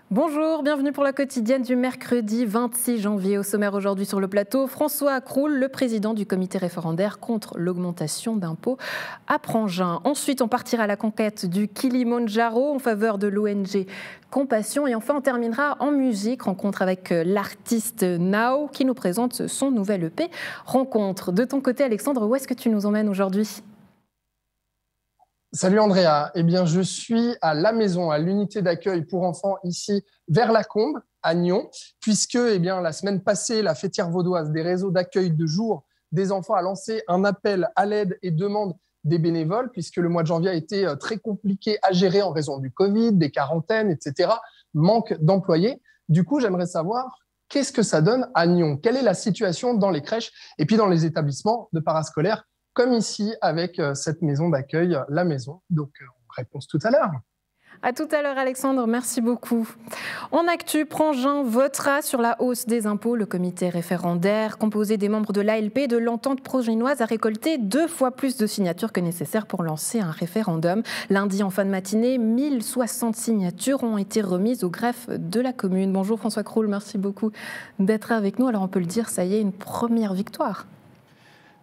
Bonjour, bienvenue pour la quotidienne du mercredi 26 janvier. Au sommaire aujourd'hui sur le plateau, François Croul, le président du comité référendaire contre l'augmentation d'impôts à Prangin. Ensuite, on partira à la conquête du Kilimandjaro en faveur de l'ONG Compassion. Et enfin, on terminera en musique, rencontre avec l'artiste Nao qui nous présente son nouvel EP Rencontre. De ton côté, Alexandre, où est-ce que tu nous emmènes aujourd'hui ? Salut Andrea, eh bien, je suis à la maison, à l'unité d'accueil pour enfants ici vers la Combe, à Nyon, puisque la semaine passée, la fêtière vaudoise des réseaux d'accueil de jour des enfants a lancé un appel à l'aide et demande des bénévoles, puisque le mois de janvier a été très compliqué à gérer en raison du Covid, des quarantaines, etc., manque d'employés. Du coup, j'aimerais savoir qu'est-ce que ça donne à Nyon, quelle est la situation dans les crèches et puis dans les établissements de parascolaires comme ici avec cette maison d'accueil, la maison. Donc, réponse tout à l'heure. À tout à l'heure, Alexandre, merci beaucoup. En actu, Prangin votera sur la hausse des impôts. Le comité référendaire, composé des membres de l'ALP et de l'entente proginoise, a récolté 2 fois plus de signatures que nécessaire pour lancer un référendum. Lundi, en fin de matinée, 1060 signatures ont été remises au greffe de la commune. Bonjour François Croul, merci beaucoup d'être avec nous. Alors on peut le dire, ça y est, une première victoire.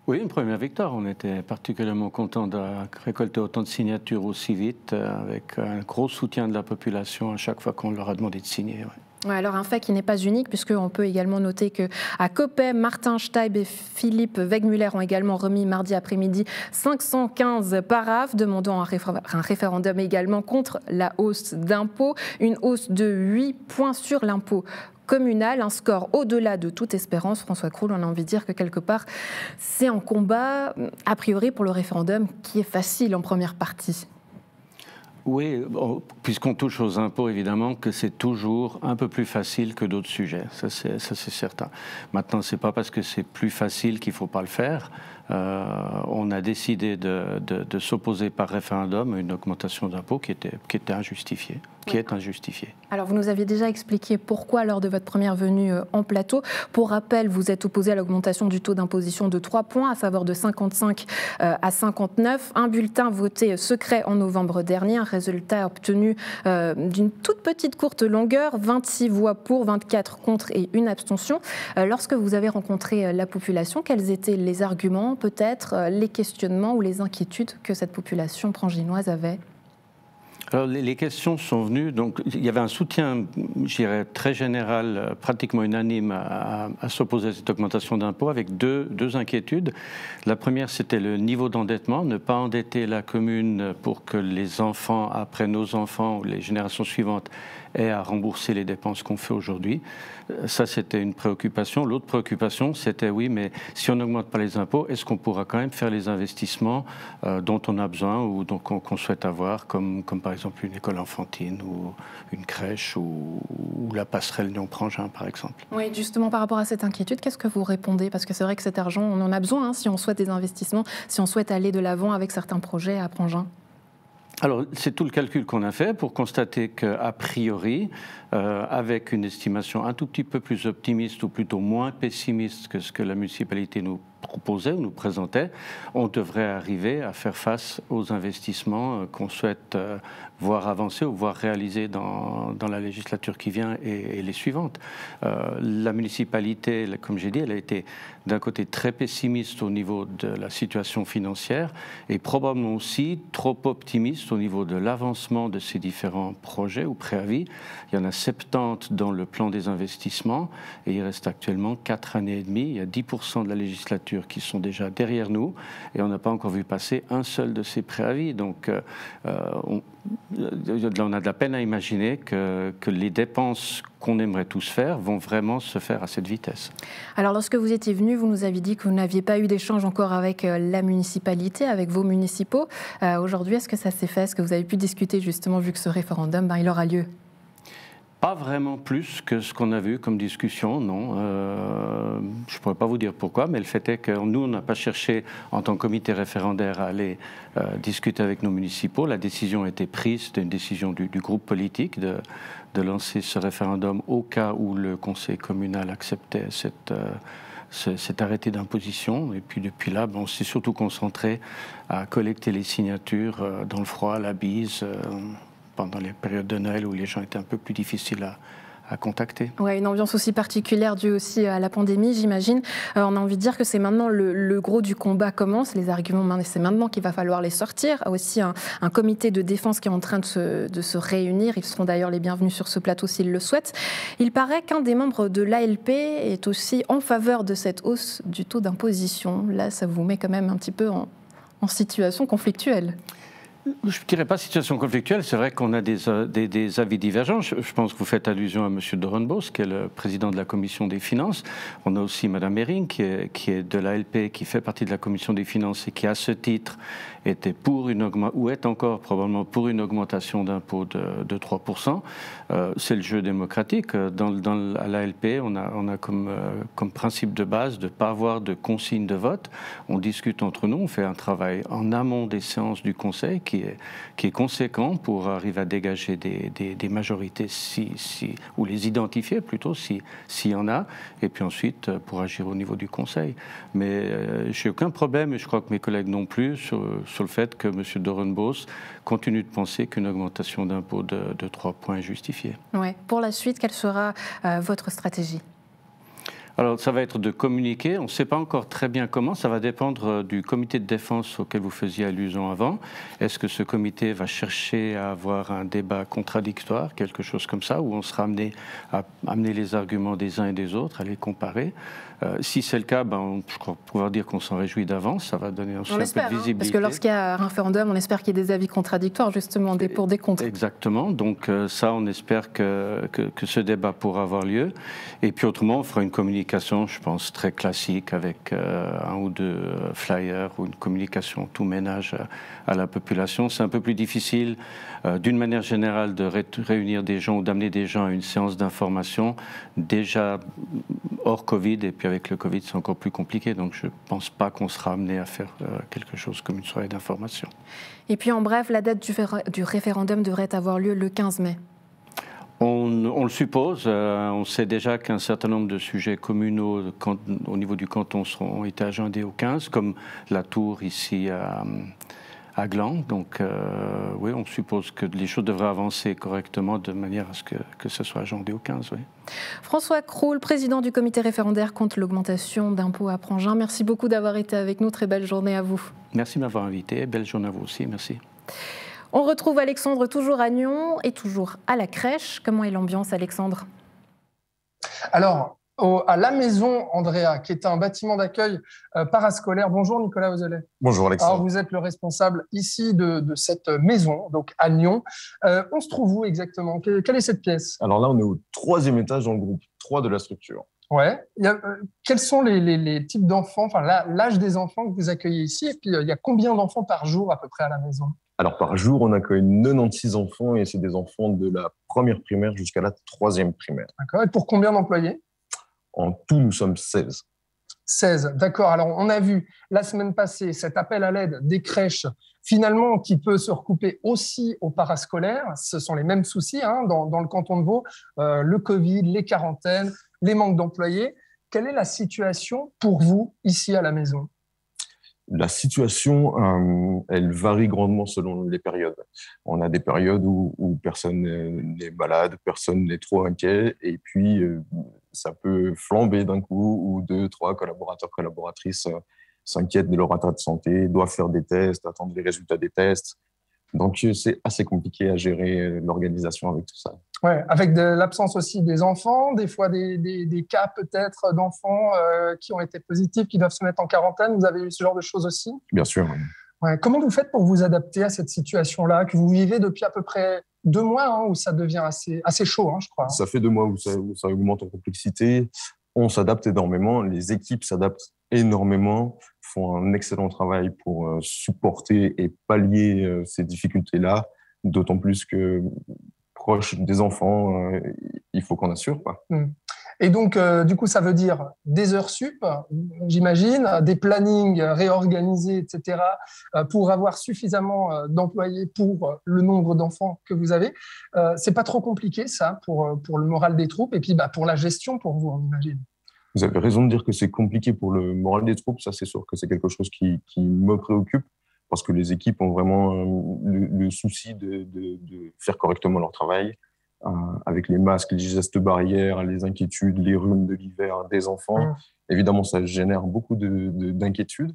Oui, une première victoire. On était particulièrement contents de récolter autant de signatures aussi vite, avec un gros soutien de la population à chaque fois qu'on leur a demandé de signer. Ouais, alors un fait qui n'est pas unique, puisqu'on peut également noter qu'à Coppet, Martin Steib et Philippe Wegmuller ont également remis mardi après-midi 515 paraphes demandant un référendum également contre la hausse d'impôts, une hausse de 8 points sur l'impôt communal, un score au-delà de toute espérance. François Croul, on a envie de dire que quelque part, c'est un combat, a priori, pour le référendum qui est facile en première partie. Oui, puisqu'on touche aux impôts, évidemment, que c'est toujours un peu plus facile que d'autres sujets. Ça, c'est certain. Maintenant, ce n'est pas parce que c'est plus facile qu'il ne faut pas le faire. On a décidé de s'opposer par référendum à une augmentation d'impôts qui était injustifiée. Qui est injustifiée. Alors, vous nous aviez déjà expliqué pourquoi lors de votre première venue en plateau. Pour rappel, vous êtes opposé à l'augmentation du taux d'imposition de 3 points, à savoir de 55 à 59. Un bulletin voté secret en novembre dernier, un résultat obtenu d'une toute petite courte longueur, 26 voix pour, 24 contre et une abstention. Lorsque vous avez rencontré la population, quels étaient les arguments, peut-être les questionnements ou les inquiétudes que cette population pranginoise avait ? Alors, les questions sont venues, donc il y avait un soutien, je dirais, très général, pratiquement unanime à s'opposer à cette augmentation d'impôts avec deux inquiétudes. La première, c'était le niveau d'endettement, ne pas endetter la commune pour que les enfants, après nos enfants ou les générations suivantes, aient à rembourser les dépenses qu'on fait aujourd'hui. Ça, c'était une préoccupation. L'autre préoccupation, c'était oui, mais si on n'augmente pas les impôts, est-ce qu'on pourra quand même faire les investissements dont on a besoin ou qu'on souhaite avoir, comme par exemple une école enfantine ou une crèche ou la passerelle Nyon-Prangin, par exemple. Oui, justement, par rapport à cette inquiétude, qu'est-ce que vous répondez ? Parce que c'est vrai que cet argent, on en a besoin si on souhaite des investissements, si on souhaite aller de l'avant avec certains projets à Prangin. Alors, c'est tout le calcul qu'on a fait pour constater qu'a priori, avec une estimation un tout petit peu plus optimiste ou plutôt moins pessimiste que ce que la municipalité nous proposait ou nous présentait, on devrait arriver à faire face aux investissements qu'on souhaite voir avancer ou voir réaliser dans la législature qui vient et les suivantes. La municipalité, comme j'ai dit, elle a été d'un côté très pessimiste au niveau de la situation financière et probablement aussi trop optimiste au niveau de l'avancement de ces différents projets ou préavis. Il y en a 70 dans le plan des investissements et il reste actuellement 4 années et demie. Il y a 10% de la législature qui sont déjà derrière nous et on n'a pas encore vu passer un seul de ces préavis. Donc on a de la peine à imaginer que les dépenses qu'on aimerait tous faire vont vraiment se faire à cette vitesse. Alors lorsque vous étiez venu, vous nous aviez dit que vous n'aviez pas eu d'échange encore avec la municipalité, avec vos municipaux. Aujourd'hui, est-ce que ça s'est fait ? Est-ce que vous avez pu discuter justement vu que ce référendum, il aura lieu ? Pas vraiment plus que ce qu'on a vu comme discussion, non. Je ne pourrais pas vous dire pourquoi, mais le fait est que nous, on n'a pas cherché en tant que comité référendaire à aller discuter avec nos municipaux. La décision a été prise, c'était une décision du groupe politique de lancer ce référendum au cas où le conseil communal acceptait cet arrêté d'imposition. Et puis depuis là, on s'est surtout concentré à collecter les signatures dans le froid, à la bise, pendant les périodes de Noël où les gens étaient un peu plus difficiles à contacter. Ouais, une ambiance aussi particulière due aussi à la pandémie, j'imagine. On a envie de dire que c'est maintenant le gros du combat commence, les arguments, c'est maintenant qu'il va falloir les sortir. Il y a aussi un comité de défense qui est en train de se réunir. Ils seront d'ailleurs les bienvenus sur ce plateau s'ils le souhaitent. Il paraît qu'un des membres de l'ALP est aussi en faveur de cette hausse du taux d'imposition. Là, ça vous met quand même un petit peu en situation conflictuelle. Je ne dirais pas situation conflictuelle, c'est vrai qu'on a des avis divergents. Je pense que vous faites allusion à M. Doornbos, qui est le président de la Commission des finances. On a aussi Mme Mering, qui est de l'ALP, qui fait partie de la Commission des finances et qui, à ce titre, était pour ou est encore probablement pour une augmentation d'impôt de 3%. C'est le jeu démocratique. À l'ALP, on a comme principe de base de ne pas avoir de consigne de vote. On discute entre nous, on fait un travail en amont des séances du Conseil qui est conséquent pour arriver à dégager des majorités ou les identifier plutôt s'il y en a, et puis ensuite pour agir au niveau du Conseil. Mais je n'ai aucun problème, et je crois que mes collègues non plus, sur le fait que M. Doornbos continue de penser qu'une augmentation d'impôt de 3 points est justifiée. Ouais. Pour la suite, quelle sera votre stratégie ? Alors, ça va être de communiquer. On ne sait pas encore très bien comment. Ça va dépendre du comité de défense auquel vous faisiez allusion avant. Est-ce que ce comité va chercher à avoir un débat contradictoire, quelque chose comme ça, où on sera amené à amener les arguments des uns et des autres, à les comparer? Si c'est le cas, je crois pouvoir dire qu'on s'en réjouit d'avance. Ça va donner aussi un peu de visibilité. Parce que lorsqu'il y a un référendum, on espère qu'il y ait des avis contradictoires, justement, des pour, des contre. Exactement. Donc ça, on espère que ce débat pourra avoir lieu. Et puis autrement, on fera une communication, je pense, très classique, avec un ou deux flyers ou une communication tout ménage à la population. C'est un peu plus difficile, d'une manière générale, de réunir des gens ou d'amener des gens à une séance d'information, déjà hors Covid, et puis avec le Covid, c'est encore plus compliqué. Donc je ne pense pas qu'on sera amené à faire quelque chose comme une soirée d'information. Et puis en bref, la date du référendum devrait avoir lieu le 15 mai. On le suppose. On sait déjà qu'un certain nombre de sujets communaux au niveau du canton ont été agendés au 15, comme la tour ici à Gland. Donc oui, on suppose que les choses devraient avancer correctement de manière à ce que ce soit agendé au 15. Oui. François Croul, président du comité référendaire contre l'augmentation d'impôts à Prangin. Merci beaucoup d'avoir été avec nous. Très belle journée à vous. Merci de m'avoir invité. Belle journée à vous aussi. Merci. On retrouve Alexandre toujours à Nyon et toujours à la crèche. Comment est l'ambiance, Alexandre ? Alors, à la maison, Andrea, qui est un bâtiment d'accueil parascolaire. Bonjour Nicolas Ozelet. Bonjour Alexandre. Alors, vous êtes le responsable ici de cette maison, donc à Nyon. On se trouve où exactement ? Quelle est cette pièce ? Alors là, on est au 3e étage dans le groupe 3 de la structure. Ouais. Quels sont les types d'enfants, enfin l'âge des enfants que vous accueillez ici ? Et puis, il y a combien d'enfants par jour à peu près à la maison ? Alors, par jour, on accueille 96 enfants et c'est des enfants de la 1re primaire jusqu'à la 3e primaire. D'accord. Et pour combien d'employés ? En tout, nous sommes 16. 16, d'accord. Alors, on a vu la semaine passée cet appel à l'aide des crèches, finalement, qui peut se recouper aussi aux parascolaires. Ce sont les mêmes soucis dans le canton de Vaud, le Covid, les quarantaines, les manques d'employés. Quelle est la situation pour vous ici à la maison ? La situation, elle varie grandement selon les périodes. On a des périodes où personne n'est malade, personne n'est trop inquiet, et puis ça peut flamber d'un coup, où 2, 3 collaborateurs, collaboratrices s'inquiètent de leur état de santé, doivent faire des tests, attendre les résultats des tests. Donc, c'est assez compliqué à gérer l'organisation avec tout ça. Ouais, avec l'absence aussi des enfants, des fois des cas peut-être d'enfants qui ont été positifs, qui doivent se mettre en quarantaine. Vous avez eu ce genre de choses aussi ? Bien sûr. Ouais. Comment vous faites pour vous adapter à cette situation-là, que vous vivez depuis à peu près 2 mois, où ça devient assez chaud, je crois. Ça fait 2 mois où ça augmente en complexité. On s'adapte énormément, les équipes s'adaptent énormément, font un excellent travail pour supporter et pallier ces difficultés-là, d'autant plus que proche des enfants, il faut qu'on assure, quoi. Et donc, du coup, ça veut dire des heures sup, j'imagine, des plannings réorganisés, etc., pour avoir suffisamment d'employés pour le nombre d'enfants que vous avez. C'est pas trop compliqué, ça, pour le moral des troupes et puis pour la gestion pour vous, on imagine. Vous avez raison de dire que c'est compliqué pour le moral des troupes. Ça, c'est sûr que c'est quelque chose qui me préoccupe parce que les équipes ont vraiment le souci de faire correctement leur travail, avec les masques, les gestes barrières, les inquiétudes, les rhumes de l'hiver des enfants. Évidemment, ça génère beaucoup d'inquiétudes.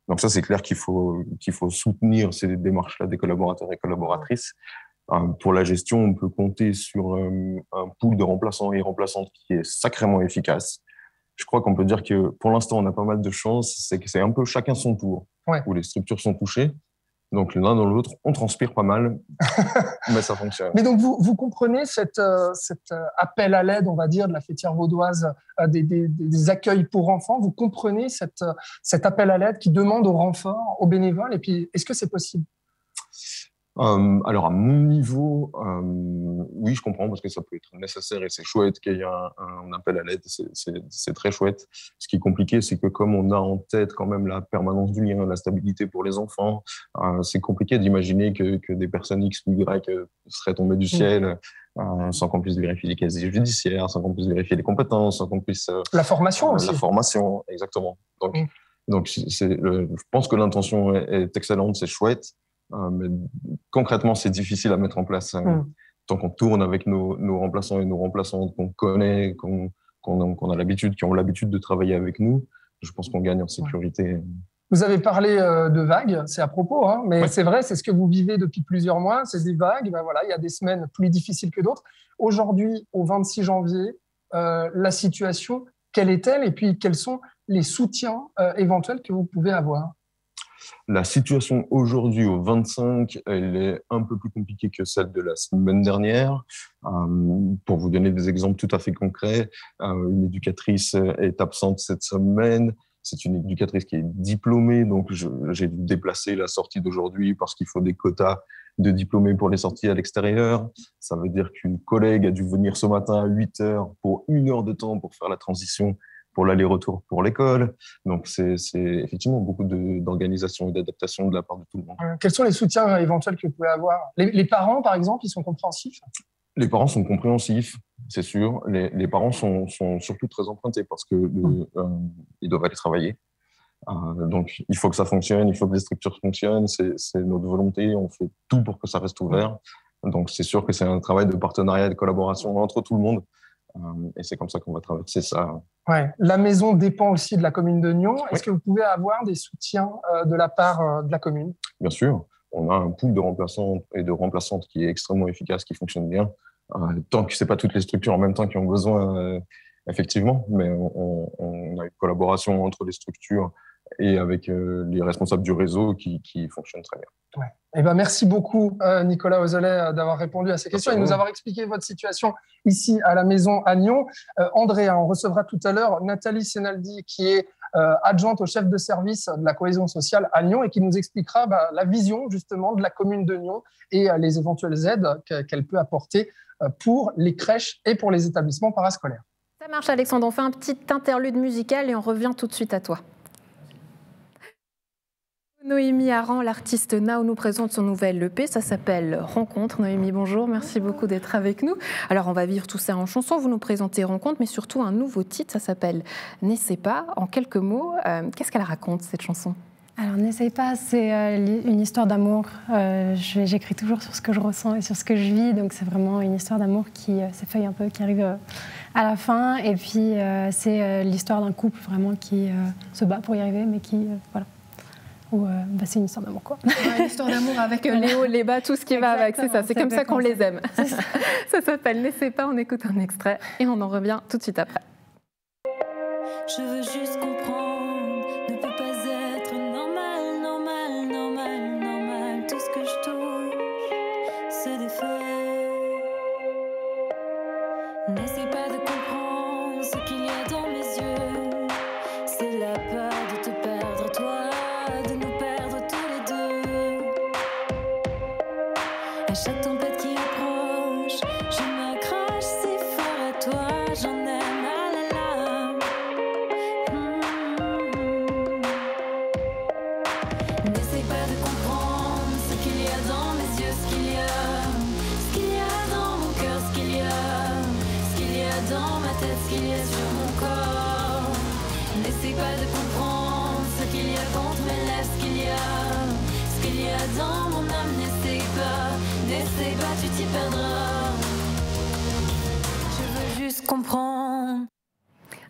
Donc ça, c'est clair qu'il faut soutenir ces démarches-là des collaborateurs et collaboratrices. Pour la gestion, on peut compter sur un pool de remplaçants et remplaçantes qui est sacrément efficace. Je crois qu'on peut dire que pour l'instant, on a pas mal de chance. C'est que c'est un peu chacun son tour, où les structures sont touchées. Donc l'un dans l'autre, on transpire pas mal, mais ça fonctionne. Mais donc vous comprenez cet appel à l'aide, on va dire, de la fêtière vaudoise, des accueils pour enfants. Vous comprenez cet appel à l'aide qui demande au renfort, aux bénévoles. Et puis, est-ce que c'est possible? Alors à mon niveau, oui, je comprends parce que ça peut être nécessaire et c'est chouette qu'il y ait un appel à l'aide, c'est très chouette. Ce qui est compliqué, c'est que comme on a en tête quand même la permanence du lien, la stabilité pour les enfants, c'est compliqué d'imaginer que des personnes X ou Y seraient tombées du ciel sans qu'on puisse vérifier les casiers judiciaires, sans qu'on puisse vérifier les compétences, sans qu'on puisse… La formation aussi. La formation, exactement. Donc je pense que l'intention est excellente, c'est chouette. Mais concrètement, c'est difficile à mettre en place. Tant qu'on tourne avec nos remplaçants et nos remplaçantes qu'on connaît, qu'on a l'habitude, qui ont l'habitude de travailler avec nous, je pense qu'on gagne en sécurité. Vous avez parlé de vagues, c'est à propos, hein, mais c'est vrai, c'est ce que vous vivez depuis plusieurs mois, c'est des vagues. Ben voilà, il y a des semaines plus difficiles que d'autres. Aujourd'hui, au 26 janvier, la situation, quelle est-elle? Et puis, quels sont les soutiens éventuels que vous pouvez avoir? La situation aujourd'hui, au 25, elle est un peu plus compliquée que celle de la semaine dernière. Pour vous donner des exemples tout à fait concrets, une éducatrice est absente cette semaine. C'est une éducatrice qui est diplômée, donc j'ai dû déplacer la sortie d'aujourd'hui parce qu'il faut des quotas de diplômés pour les sorties à l'extérieur. Ça veut dire qu'une collègue a dû venir ce matin à 8 heures pour 1 heure de temps pour faire la transition pour l'aller-retour pour l'école. Donc, c'est effectivement beaucoup d'organisation et d'adaptation de la part de tout le monde. Quels sont les soutiens éventuels que vous pouvez avoir? Les parents, par exemple, ils sont compréhensifs? Les parents sont compréhensifs, c'est sûr. Les parents sont surtout très empruntés parce que ils doivent aller travailler. Donc, il faut que ça fonctionne, il faut que les structures fonctionnent. C'est notre volonté, on fait tout pour que ça reste ouvert. Donc, c'est sûr que c'est un travail de partenariat et de collaboration entre tout le monde. Et c'est comme ça qu'on va traverser ça. La maison dépend aussi de la commune de Nyon. Est-ce que vous pouvez avoir des soutiens de la part de la commune? Bien sûr. On a un pool de remplaçants et de remplaçantes qui est extrêmement efficace, qui fonctionne bien. Tant que ce n'est pas toutes les structures en même temps qui ont besoin, effectivement, mais on a une collaboration entre les structures et avec les responsables du réseau qui fonctionne très bien. Eh ben, merci beaucoup, Nicolas Ozolet, d'avoir répondu à ces questions et de nous avoir expliqué votre situation ici à la maison à Nyon. Andrea, on recevra tout à l'heure Nathalie Senaldi, qui est adjointe au chef de service de la cohésion sociale à Nyon et qui nous expliquera la vision justement de la commune de Nyon et les éventuelles aides qu'elle peut apporter pour les crèches et pour les établissements parascolaires. Ça marche, Alexandre. On fait un petit interlude musical et on revient tout de suite à toi. Noémie Aran, l'artiste Now, nous présente son nouvel EP, ça s'appelle Rencontre. Noémie, bonjour, merci beaucoup d'être avec nous. Alors on va vivre tout ça en chanson, vous nous présentez Rencontre, mais surtout un nouveau titre, ça s'appelle N'essaie pas. En quelques mots, qu'est-ce qu'elle raconte cette chanson? Alors N'essaie pas, c'est une histoire d'amour. J'écris toujours sur ce que je ressens et sur ce que je vis, donc c'est vraiment une histoire d'amour qui s'effeuille un peu, qui arrive à la fin. Et puis c'est l'histoire d'un couple vraiment qui se bat pour y arriver, mais qui, voilà. C'est une histoire d'amour, quoi. Une histoire d'amour avec les hauts, les bas, tout ce qui va avec, c'est ça. C'est comme ça qu'on les aime. Ça s'appelle N'essaie pas, on écoute un extrait et on en revient tout de suite après. Je veux juste comprendre, ne peut pas être normal, normal, normal, normal. Tout ce que je touche se défait. N'essaie pas de comprendre ce qu'il y a dans mes yeux. C'est la peur de te perdre, toi. À chaque tempête qui approche, je m'accroche si fort à toi, j'en ai mal à l'âme. N'essaie pas de comprendre ce qu'il y a dans mes yeux, ce qu'il y a dans mon cœur, ce qu'il y a dans ma tête, ce qu'il y a sur mon corps. N'essaie pas de comprendre ce qu'il y a contre mes lèvres, ce qu'il y a dans mon âme. N'essaie pas, tu t'y perdras. Je veux juste comprendre.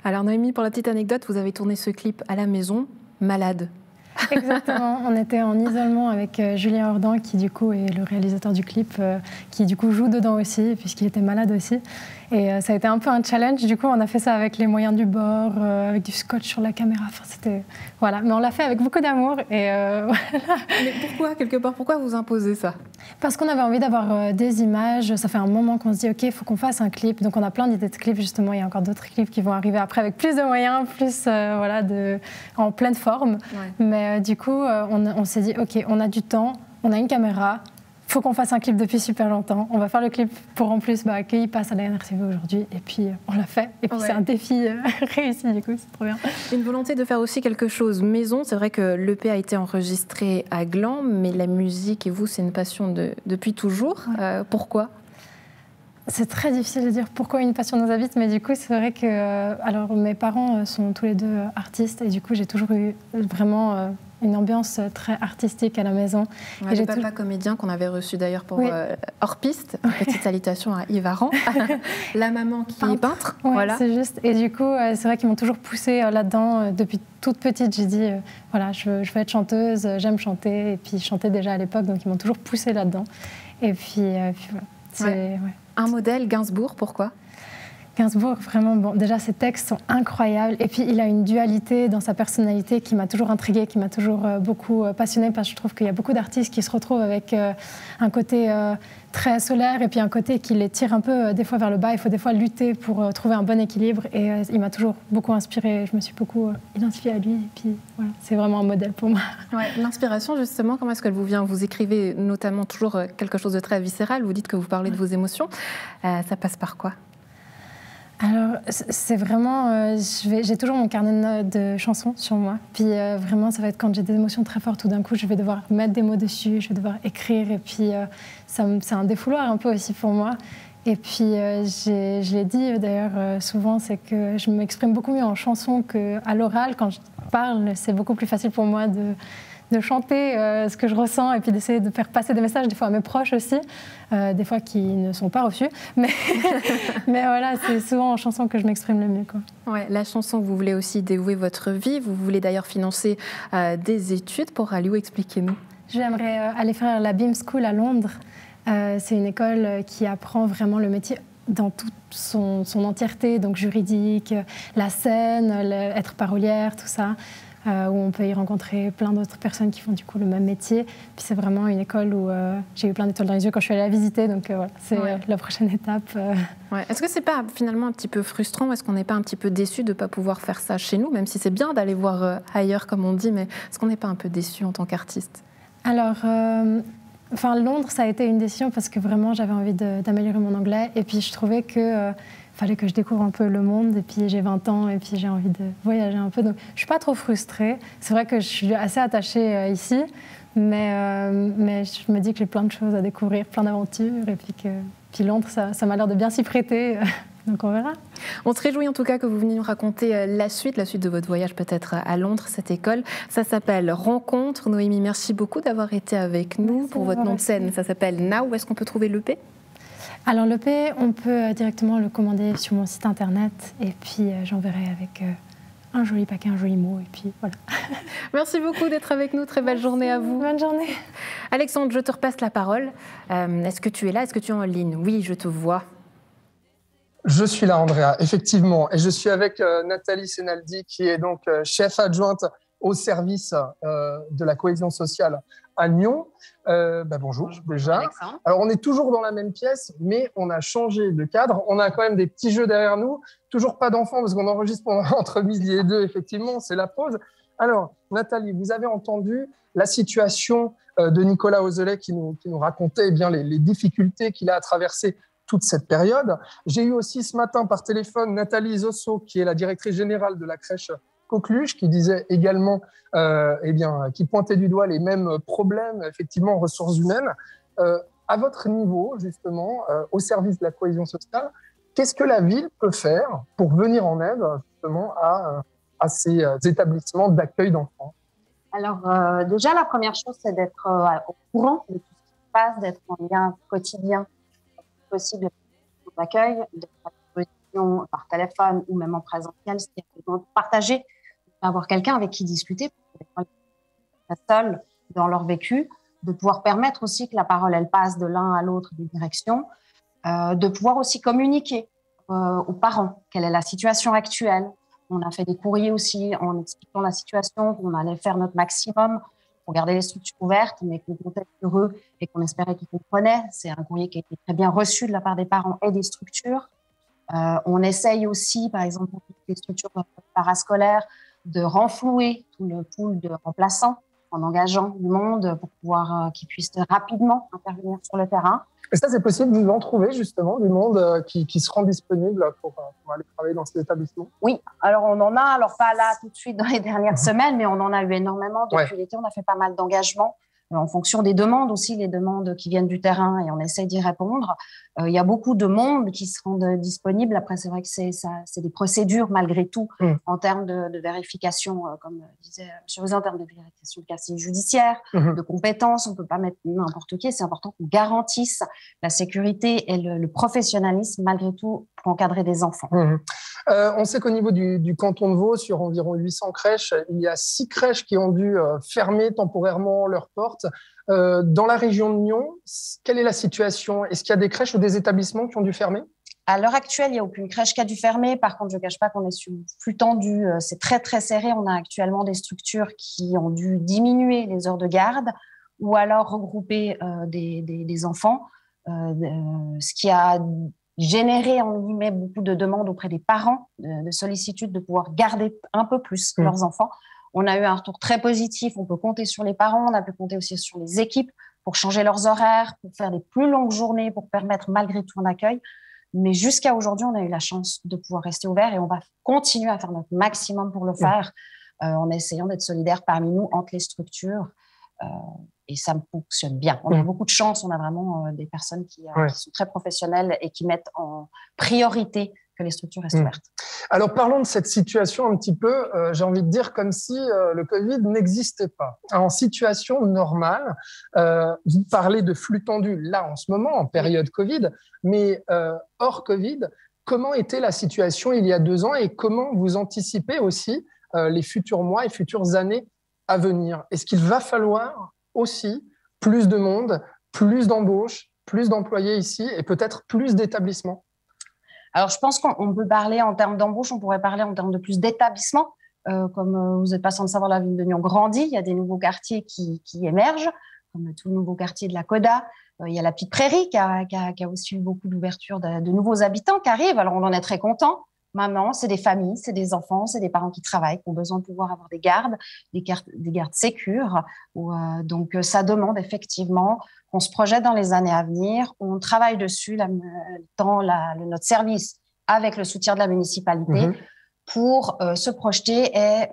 Alors Noémie, pour la petite anecdote, vous avez tourné ce clip à la maison, malade. Exactement, on était en isolement avec Julien Ordan qui du coup est le réalisateur du clip, qui du coup joue dedans aussi puisqu'il était malade aussi. Et ça a été un peu un challenge, du coup on a fait ça avec les moyens du bord, avec du scotch sur la caméra, enfin, c'était... Voilà, mais on l'a fait avec beaucoup d'amour et voilà. Mais pourquoi, quelque part, pourquoi vous imposez ça? Parce qu'on avait envie d'avoir des images, ça fait un moment qu'on se dit ok, il faut qu'on fasse un clip, donc on a plein d'idées de clips justement, il y a encore d'autres clips qui vont arriver après avec plus de moyens, plus voilà, en pleine forme. Ouais. Mais du coup on s'est dit ok, on a du temps, on a une caméra, il faut qu'on fasse un clip depuis super longtemps, on va faire le clip pour en plus qu'il passe à la NRTV aujourd'hui et puis on l'a fait et puis ouais. C'est un défi réussi du coup, c'est trop bien. Une volonté de faire aussi quelque chose maison, c'est vrai que l'EP a été enregistré à Gland, mais la musique et vous c'est une passion depuis toujours, ouais. Pourquoi? C'est très difficile de dire pourquoi une passion nous habite, mais du coup c'est vrai que alors mes parents sont tous les deux artistes et du coup j'ai toujours eu vraiment une ambiance très artistique à la maison. Ouais, le papa comédien qu'on avait reçu d'ailleurs pour Hors Piste, petite salutation à Yves Aran, la maman qui est peintre. Ouais, voilà. C'est juste. Et du coup, c'est vrai qu'ils m'ont toujours poussée là-dedans. Depuis toute petite, j'ai dit, voilà, je veux être chanteuse, j'aime chanter. Et puis je chantais déjà à l'époque, donc ils m'ont toujours poussée là-dedans. Et puis voilà. Ouais. Un modèle, Gainsbourg, pourquoi ? Gainsbourg, vraiment, bon, déjà ses textes sont incroyables et puis il a une dualité dans sa personnalité qui m'a toujours intriguée, qui m'a toujours beaucoup passionnée parce que je trouve qu'il y a beaucoup d'artistes qui se retrouvent avec un côté très solaire et puis un côté qui les tire un peu des fois vers le bas. Il faut des fois lutter pour trouver un bon équilibre et il m'a toujours beaucoup inspirée. Je me suis beaucoup identifiée à lui et puis voilà, c'est vraiment un modèle pour moi. Ouais, l'inspiration justement, comment est-ce qu'elle vous vient ? Vous écrivez notamment toujours quelque chose de très viscéral, vous dites que vous parlez de vos émotions. Ça passe par quoi ? Alors, c'est vraiment... j'ai toujours mon carnet de chansons sur moi. Puis vraiment, ça va être quand j'ai des émotions très fortes, tout d'un coup, je vais devoir mettre des mots dessus, je vais devoir écrire. Et puis, c'est un défouloir un peu aussi pour moi. Et puis, je l'ai dit d'ailleurs souvent, c'est que je m'exprime beaucoup mieux en chanson qu'à l'oral. Quand je parle, c'est beaucoup plus facile pour moi de chanter ce que je ressens et puis d'essayer de faire passer des messages des fois à mes proches aussi, des fois qui ne sont pas reçus. Mais voilà, c'est souvent en chanson que je m'exprime le mieux, quoi. Ouais, la chanson, vous voulez aussi dévouer votre vie. Vous voulez d'ailleurs financer des études. Pour aller où, expliquez-nous. J'aimerais aller faire la BIM School à Londres. C'est une école qui apprend vraiment le métier dans toute son entièreté, donc juridique, la scène, être parolière, tout ça. Où on peut y rencontrer plein d'autres personnes qui font du coup le même métier. Puis c'est vraiment une école où j'ai eu plein d'étoiles dans les yeux quand je suis allée la visiter, donc voilà, c'est la prochaine étape. Ouais. Est-ce que c'est pas finalement un petit peu frustrant ? Est-ce qu'on n'est pas un petit peu déçu de ne pas pouvoir faire ça chez nous, même si c'est bien d'aller voir ailleurs comme on dit, mais est-ce qu'on n'est pas un peu déçu en tant qu'artiste ? Alors, Londres, ça a été une décision parce que vraiment j'avais envie d'améliorer mon anglais et puis je trouvais que fallait que je découvre un peu le monde et puis j'ai 20 ans et puis j'ai envie de voyager un peu. Donc je suis pas trop frustrée. C'est vrai que je suis assez attachée ici, mais je me dis que j'ai plein de choses à découvrir, plein d'aventures et puis Londres, ça m'a l'air de bien s'y prêter. Donc on verra. On se réjouit en tout cas que vous veniez nous raconter la suite de votre voyage peut-être à Londres, cette école. Ça s'appelle Rencontre. Noémie, merci beaucoup d'avoir été avec nous. Merci pour votre nom de scène. Ça s'appelle Now. Où est-ce qu'on peut trouver l'EP ? Alors l'EP, on peut directement le commander sur mon site internet et puis j'enverrai avec un joli paquet, un joli mot et puis voilà. Merci beaucoup d'être avec nous, très belle journée à vous. Bonne journée. Alexandre, je te repasse la parole. Est-ce que tu es là ? Est-ce que tu es en ligne ? Oui, je te vois. Je suis là, Andrea, effectivement. Et je suis avec Nathalie Senaldi, qui est donc chef adjointe au service de la cohésion sociale à Nyon. Bonjour déjà. Alexandre. Alors, on est toujours dans la même pièce, mais on a changé de cadre. On a quand même des petits jeux derrière nous. Toujours pas d'enfants, parce qu'on enregistre entre midi et 2, effectivement, c'est la pause. Alors, Nathalie, vous avez entendu la situation de Nicolas Ozelet qui nous racontait les difficultés qu'il a à traverser toute cette période. J'ai eu aussi ce matin par téléphone Nathalie Zosso, qui est la directrice générale de la crèche Coqueluche, qui disait également, qui pointait du doigt les mêmes problèmes, effectivement, en ressources humaines. À votre niveau, justement, au service de la cohésion sociale, qu'est-ce que la ville peut faire pour venir en aide, justement, à ces établissements d'accueil d'enfants ? Alors, déjà, la première chose, c'est d'être au courant de tout ce qui se passe, d'être en lien quotidien possible avec l'accueil, d'être à disposition par téléphone ou même en présentiel, c'est-à-dire de partager, d'avoir quelqu'un avec qui discuter, pour être seul dans leur vécu, de pouvoir permettre aussi que la parole, elle passe de l'un à l'autre des directions, de pouvoir aussi communiquer aux parents quelle est la situation actuelle. On a fait des courriers aussi en expliquant la situation, qu'on allait faire notre maximum pour garder les structures ouvertes, mais qu'on comptait sur eux et qu'on espérait qu'ils comprenaient. C'est un courrier qui a été très bien reçu de la part des parents et des structures. On essaye aussi, par exemple, pour toutes les structures parascolaires, de renflouer tout le pool de remplaçants en engageant du monde pour pouvoir qu'ils puissent rapidement intervenir sur le terrain. Et ça, c'est possible, vous en trouvez justement du monde qui se rend disponible pour aller travailler dans ces établissements? Oui, alors on en a, alors pas là tout de suite dans les dernières semaines, mais on en a eu énormément depuis l'été. On a fait pas mal d'engagements en fonction des demandes aussi, les demandes qui viennent du terrain, et on essaye d'y répondre. Il y a beaucoup de monde qui se rendent disponibles. Après, c'est vrai que c'est des procédures malgré tout en termes de vérification, comme disait M. Vezin, en termes de vérification de casier judiciaire, de compétences. On ne peut pas mettre n'importe qui. C'est important qu'on garantisse la sécurité et le professionnalisme malgré tout pour encadrer des enfants. On sait qu'au niveau du canton de Vaud, sur environ 800 crèches, il y a 6 crèches qui ont dû fermer temporairement leurs portes. Dans la région de Nyon, quelle est la situation? Est-ce qu'il y a des crèches ou des établissements qui ont dû fermer? À l'heure actuelle, il n'y a aucune crèche qui a dû fermer. Par contre, je ne cache pas qu'on est sur flux tendu. C'est très, très serré. On a actuellement des structures qui ont dû diminuer les heures de garde ou alors regrouper des enfants, ce qui a généré, en guillemets, beaucoup de demandes auprès des parents, de sollicitude de pouvoir garder un peu plus leurs enfants. On a eu un retour très positif. On peut compter sur les parents. On a pu compter aussi sur les équipes pour changer leurs horaires, pour faire des plus longues journées, pour permettre malgré tout un accueil. Mais jusqu'à aujourd'hui, on a eu la chance de pouvoir rester ouvert et on va continuer à faire notre maximum pour le faire en essayant d'être solidaires parmi nous, entre les structures. Et ça fonctionne bien. On a beaucoup de chance. On a vraiment des personnes qui sont très professionnelles et qui mettent en priorité que les structures restent ouvertes. Alors, parlons de cette situation un petit peu, j'ai envie de dire comme si le Covid n'existait pas. En situation normale, vous parlez de flux tendus là en ce moment, en période Covid, mais hors Covid, comment était la situation il y a 2 ans et comment vous anticipez aussi les futurs mois et futures années à venir? Est-ce qu'il va falloir aussi plus de monde, plus d'embauches, plus d'employés ici et peut-être plus d'établissements? Alors, je pense qu'on peut parler en termes d'embauche, on pourrait parler en termes de plus d'établissements. Comme vous n'êtes pas sans le savoir, la ville de Nyon grandit, il y a des nouveaux quartiers qui émergent, comme tout le nouveau quartier de la Coda. Il y a la Petite Prairie qui a aussi eu beaucoup d'ouverture de nouveaux habitants qui arrivent. Alors, on en est très contents. Maintenant, c'est des familles, c'est des enfants, c'est des parents qui travaillent, qui ont besoin de pouvoir avoir des gardes sécures. Donc, ça demande effectivement qu'on se projette dans les années à venir. On travaille dessus, notre service, avec le soutien de la municipalité, pour se projeter et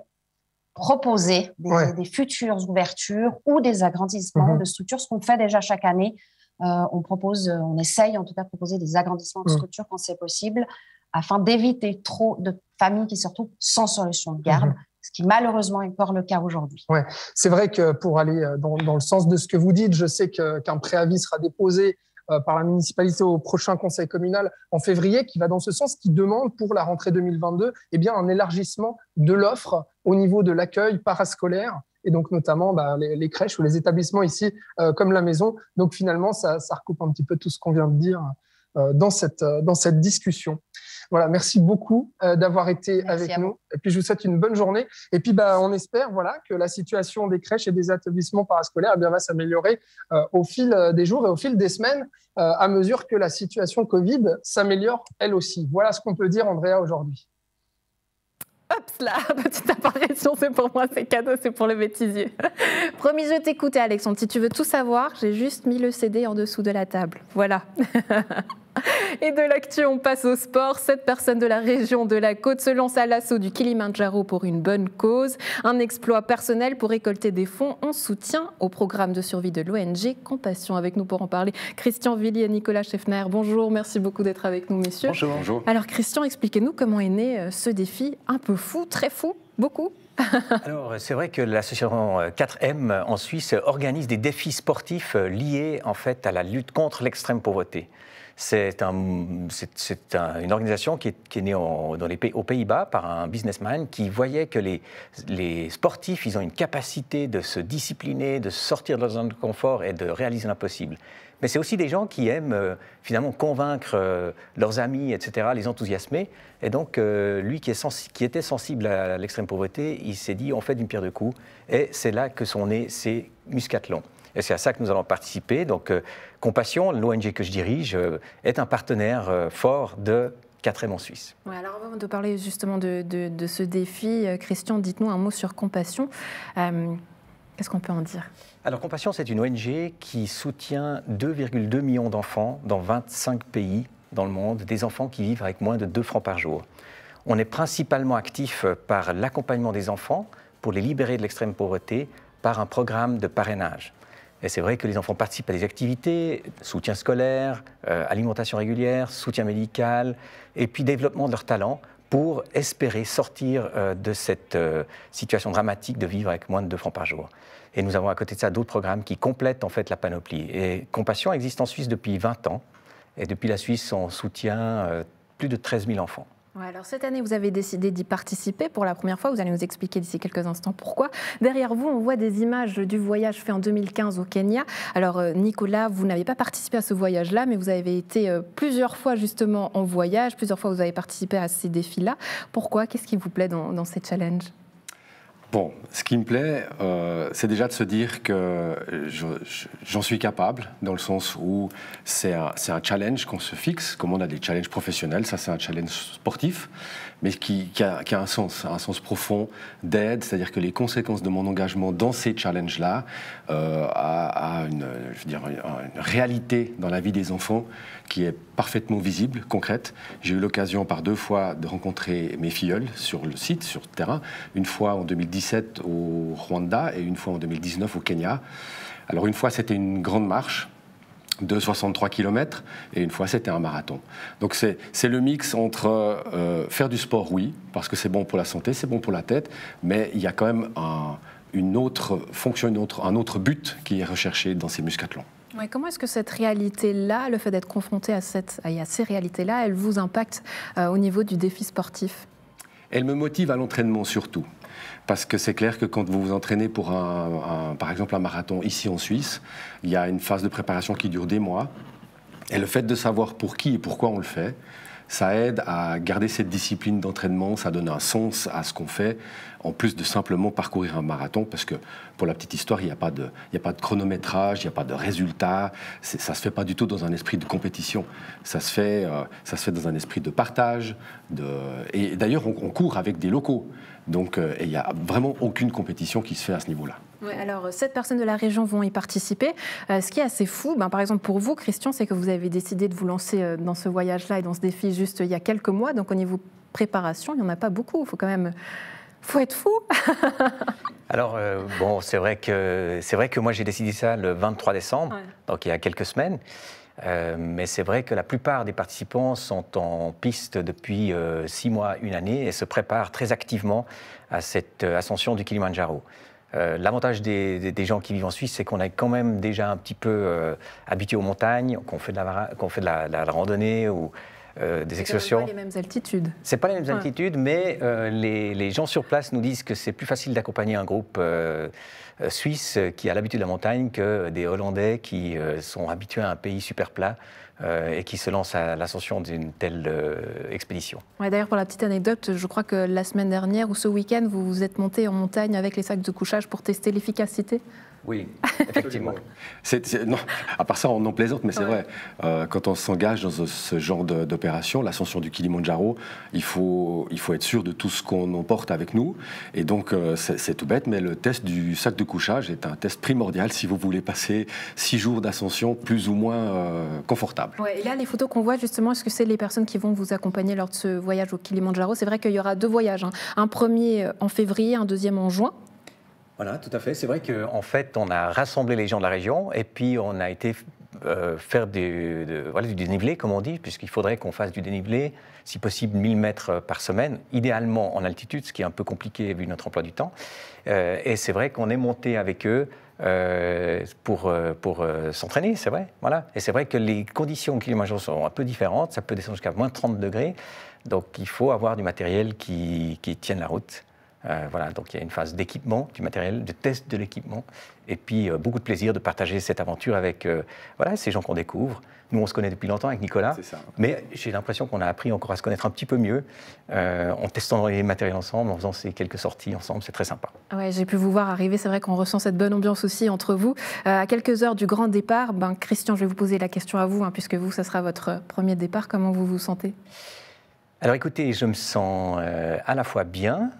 proposer des futures ouvertures ou des agrandissements de structures, ce qu'on fait déjà chaque année. On essaye en tout cas de proposer des agrandissements de structures quand c'est possible, afin d'éviter trop de familles qui se retrouvent sans solution de garde, ce qui malheureusement est encore le cas aujourd'hui. Ouais. C'est vrai que pour aller dans le sens de ce que vous dites, je sais qu'un préavis sera déposé par la municipalité au prochain conseil communal en février, qui va dans ce sens, qui demande pour la rentrée 2022 un élargissement de l'offre au niveau de l'accueil parascolaire, et donc notamment les crèches ou les établissements ici comme la maison. Donc finalement, ça recoupe un petit peu tout ce qu'on vient de dire dans cette discussion. Voilà, merci beaucoup d'avoir été avec nous. Et puis, je vous souhaite une bonne journée. Et puis, on espère que la situation des crèches et des établissements parascolaires va s'améliorer au fil des jours et au fil des semaines à mesure que la situation Covid s'améliore elle aussi. Voilà ce qu'on peut dire, Andrea, aujourd'hui. Hop là, petite apparition, c'est pour moi, c'est cadeau, c'est pour le bêtisier. Promis, je t'écoute, Alexandre. Si tu veux tout savoir, j'ai juste mis le CD en dessous de la table. Voilà. Et de l'actu, on passe au sport. 7 personnes de la région de la Côte se lancent à l'assaut du Kilimandjaro pour une bonne cause. Un exploit personnel pour récolter des fonds en soutien au programme de survie de l'ONG Compassion. Avec nous pour en parler, Christian Villiers et Nicolas Scheffner. Bonjour, merci beaucoup d'être avec nous, messieurs. Bonjour. Alors Christian, expliquez-nous comment est né ce défi un peu fou, très fou, beaucoup. Alors, c'est vrai que l'association 4M en Suisse organise des défis sportifs liés en fait à la lutte contre l'extrême pauvreté. C'est une organisation qui est née aux Pays-Bas par un businessman qui voyait que les sportifs, ils ont une capacité de se discipliner, de sortir de leur zone de confort et de réaliser l'impossible. Mais c'est aussi des gens qui aiment finalement convaincre leurs amis, etc., les enthousiasmer. Et donc, lui qui était sensible à l'extrême pauvreté, il s'est dit on fait d'une pierre deux coups. Et c'est là que sont nés ces muscathlons. Et c'est à ça que nous allons participer. Donc, Compassion, l'ONG que je dirige, est un partenaire fort de 4M en Suisse. Ouais, alors avant de parler justement de ce défi, Christian, dites-nous un mot sur Compassion. Qu'est-ce qu'on peut en dire? Alors, Compassion, c'est une ONG qui soutient 2,2 millions d'enfants dans 25 pays dans le monde, des enfants qui vivent avec moins de 2 francs par jour. On est principalement actif par l'accompagnement des enfants pour les libérer de l'extrême pauvreté par un programme de parrainage. Et c'est vrai que les enfants participent à des activités, soutien scolaire, alimentation régulière, soutien médical, et puis développement de leurs talents pour espérer sortir de cette situation dramatique de vivre avec moins de 2 francs par jour. Et nous avons à côté de ça d'autres programmes qui complètent en fait la panoplie. Et Compassion existe en Suisse depuis 20 ans. Et depuis la Suisse, on soutient plus de 13 000 enfants. Ouais, alors cette année, vous avez décidé d'y participer pour la première fois. Vous allez nous expliquer d'ici quelques instants pourquoi. Derrière vous, on voit des images du voyage fait en 2015 au Kenya. Alors Nicolas, vous n'avez pas participé à ce voyage-là, mais vous avez été plusieurs fois justement en voyage. Plusieurs fois, vous avez participé à ces défis-là. Pourquoi? Qu'est-ce qui vous plaît dans ces challenges? Bon, ce qui me plaît, c'est déjà de se dire que j'en suis capable, dans le sens où c'est un challenge qu'on se fixe, comme on a des challenges professionnels, ça c'est un challenge sportif, mais qui a un sens profond d'aide, c'est-à-dire que les conséquences de mon engagement dans ces challenges-là a une réalité dans la vie des enfants qui est parfaitement visible, concrète. J'ai eu l'occasion par 2 fois de rencontrer mes filleuls sur le site, sur le terrain, une fois en 2017 au Rwanda et une fois en 2019 au Kenya. Alors une fois c'était une grande marche de 63 km et une fois c'était un marathon. Donc c'est le mix entre faire du sport, oui, parce que c'est bon pour la santé, c'est bon pour la tête, mais il y a quand même une autre fonction, un autre but qui est recherché dans ces muscathlons. Ouais, comment est-ce que cette réalité-là, le fait d'être confronté à ces réalités-là, elle vous impacte au niveau du défi sportif? Elle me motive à l'entraînement surtout. Parce que c'est clair que quand vous vous entraînez pour par exemple un marathon ici en Suisse, il y a une phase de préparation qui dure des mois. Et le fait de savoir pour qui et pourquoi on le fait, ça aide à garder cette discipline d'entraînement, ça donne un sens à ce qu'on fait, en plus de simplement parcourir un marathon, parce que pour la petite histoire, il n'y a pas de chronométrage, il n'y a pas de résultat, ça ne se fait pas du tout dans un esprit de compétition, ça se fait dans un esprit de partage, et d'ailleurs on court avec des locaux, donc il n'y a vraiment aucune compétition qui se fait à ce niveau-là. Ouais, alors, 7 personnes de la région vont y participer. Ce qui est assez fou, par exemple pour vous, Christian, c'est que vous avez décidé de vous lancer dans ce voyage-là et dans ce défi juste il y a quelques mois. Donc au niveau préparation, il n'y en a pas beaucoup. Faut être fou. Alors, bon, c'est vrai que moi j'ai décidé ça le 23 décembre, ouais. Donc il y a quelques semaines. Mais c'est vrai que la plupart des participants sont en piste depuis 6 mois, 1 année et se préparent très activement à cette ascension du Kilimandjaro. L'avantage des gens qui vivent en Suisse, c'est qu'on est quand même déjà un petit peu habitués aux montagnes, qu'on fait de la randonnée ou des excursions. C'est pas les mêmes altitudes. C'est pas les mêmes altitudes, mais les gens sur place nous disent que c'est plus facile d'accompagner un groupe suisse qui a l'habitude de la montagne que des Hollandais qui sont habitués à un pays super plat et qui se lancent à l'ascension d'une telle expédition. Ouais, d'ailleurs, pour la petite anecdote, je crois que la semaine dernière ou ce week-end, vous vous êtes monté en montagne avec les sacs de couchage pour tester l'efficacité. Oui, effectivement. Non, à part ça, on en plaisante, mais c'est vrai. Quand on s'engage dans ce genre d'opération, l'ascension du Kilimandjaro, il faut être sûr de tout ce qu'on emporte avec nous. Et donc, c'est tout bête, mais le test du sac de couchage est un test primordial si vous voulez passer 6 jours d'ascension plus ou moins confortables. Ouais, et là, les photos qu'on voit, justement, est-ce que c'est les personnes qui vont vous accompagner lors de ce voyage au Kilimandjaro? C'est vrai qu'il y aura 2 voyages, hein. Un premier en février, un deuxième en juin. Voilà, tout à fait. C'est vrai qu'en fait, on a rassemblé les gens de la région et puis on a été faire du dénivelé, comme on dit, puisqu'il faudrait qu'on fasse du dénivelé, si possible 1000 mètres par semaine, idéalement en altitude, ce qui est un peu compliqué vu notre emploi du temps. Et c'est vrai qu'on est monté avec eux pour s'entraîner, c'est vrai. Voilà. Et c'est vrai que les conditions climatologiques sont un peu différentes, ça peut descendre jusqu'à moins 30 degrés, donc il faut avoir du matériel qui tienne la route. Voilà, donc il y a une phase d'équipement du matériel, de test de l'équipement, et puis beaucoup de plaisir de partager cette aventure avec ces gens qu'on découvre. Nous, on se connaît depuis longtemps avec Nicolas, mais j'ai l'impression qu'on a appris encore à se connaître un petit peu mieux en testant les matériels ensemble, en faisant ces quelques sorties ensemble, c'est très sympa. Ouais, j'ai pu vous voir arriver, c'est vrai qu'on ressent cette bonne ambiance aussi entre vous. À quelques heures du grand départ, Christian, je vais vous poser la question à vous, puisque vous, ça sera votre premier départ, comment vous vous sentez ? Alors écoutez, je me sens à la fois bien,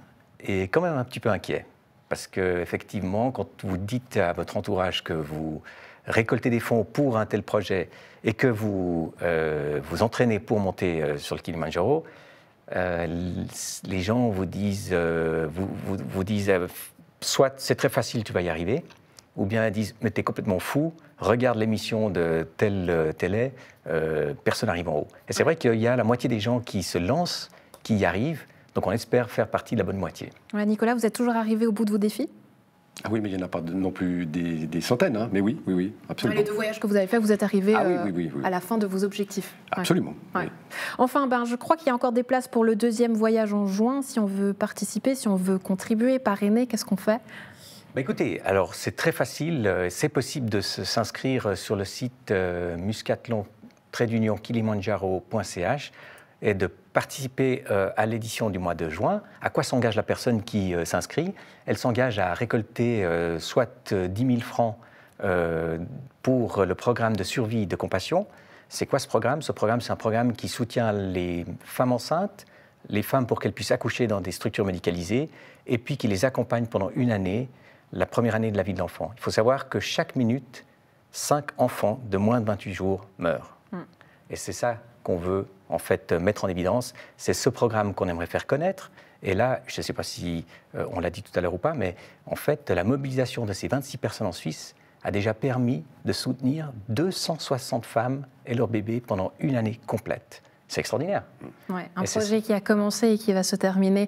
et quand même un petit peu inquiet, parce qu'effectivement, quand vous dites à votre entourage que vous récoltez des fonds pour un tel projet et que vous vous entraînez pour monter sur le Kilimandjaro, les gens vous disent, soit c'est très facile, tu vas y arriver, ou bien ils disent, mais t'es complètement fou, regarde l'émission de tel est, personne n'arrive en haut. Et c'est vrai qu'il y a la moitié des gens qui se lancent, qui y arrivent. Donc on espère faire partie de la bonne moitié. Ouais, Nicolas, vous êtes toujours arrivé au bout de vos défis ? Ah oui, mais il n'y en a pas non plus des centaines, mais oui, absolument. Les 2 voyages que vous avez faits, vous êtes arrivé oui. à la fin de vos objectifs. Absolument. Ouais. Oui. Enfin, je crois qu'il y a encore des places pour le 2e voyage en juin. Si on veut participer, si on veut contribuer, parrainer, qu'est-ce qu'on fait ? Écoutez, alors c'est très facile. C'est possible de s'inscrire sur le site muscathlon-kilimanjaro.ch et de participer à l'édition du mois de juin. À quoi s'engage la personne qui s'inscrit ? Elle s'engage à récolter soit 10 000 francs pour le programme de survie de compassion. C'est quoi ce programme ? Ce programme, c'est un programme qui soutient les femmes enceintes, les femmes pour qu'elles puissent accoucher dans des structures médicalisées, et puis qui les accompagne pendant une année, la première année de la vie de l'enfant. Il faut savoir que chaque minute, 5 enfants de moins de 28 jours meurent. Et c'est ça qu'on veut en fait mettre en évidence. C'est ce programme qu'on aimerait faire connaître. Et là, je ne sais pas si on l'a dit tout à l'heure ou pas, mais en fait, la mobilisation de ces 26 personnes en Suisse a déjà permis de soutenir 260 femmes et leurs bébés pendant une année complète. C'est extraordinaire. Ouais, un projet qui a commencé et qui va se terminer.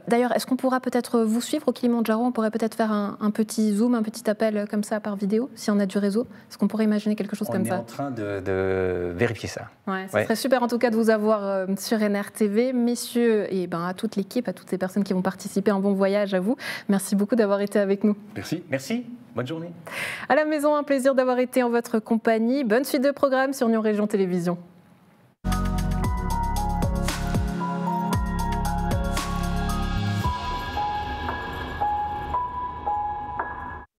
D'ailleurs, est-ce qu'on pourra peut-être vous suivre au Kilimandjaro ? On pourrait peut-être faire un petit zoom, un petit appel comme ça par vidéo, si on a du réseau. Est-ce qu'on pourrait imaginer quelque chose comme ça ? On est en train de vérifier ça. Ouais, ça serait super en tout cas de vous avoir sur NRTV. Messieurs, et à toute l'équipe, à toutes ces personnes qui vont participer, un bon voyage à vous. Merci beaucoup d'avoir été avec nous. Merci. Bonne journée. À la maison, un plaisir d'avoir été en votre compagnie. Bonne suite de programme sur Nyon Région Télévision.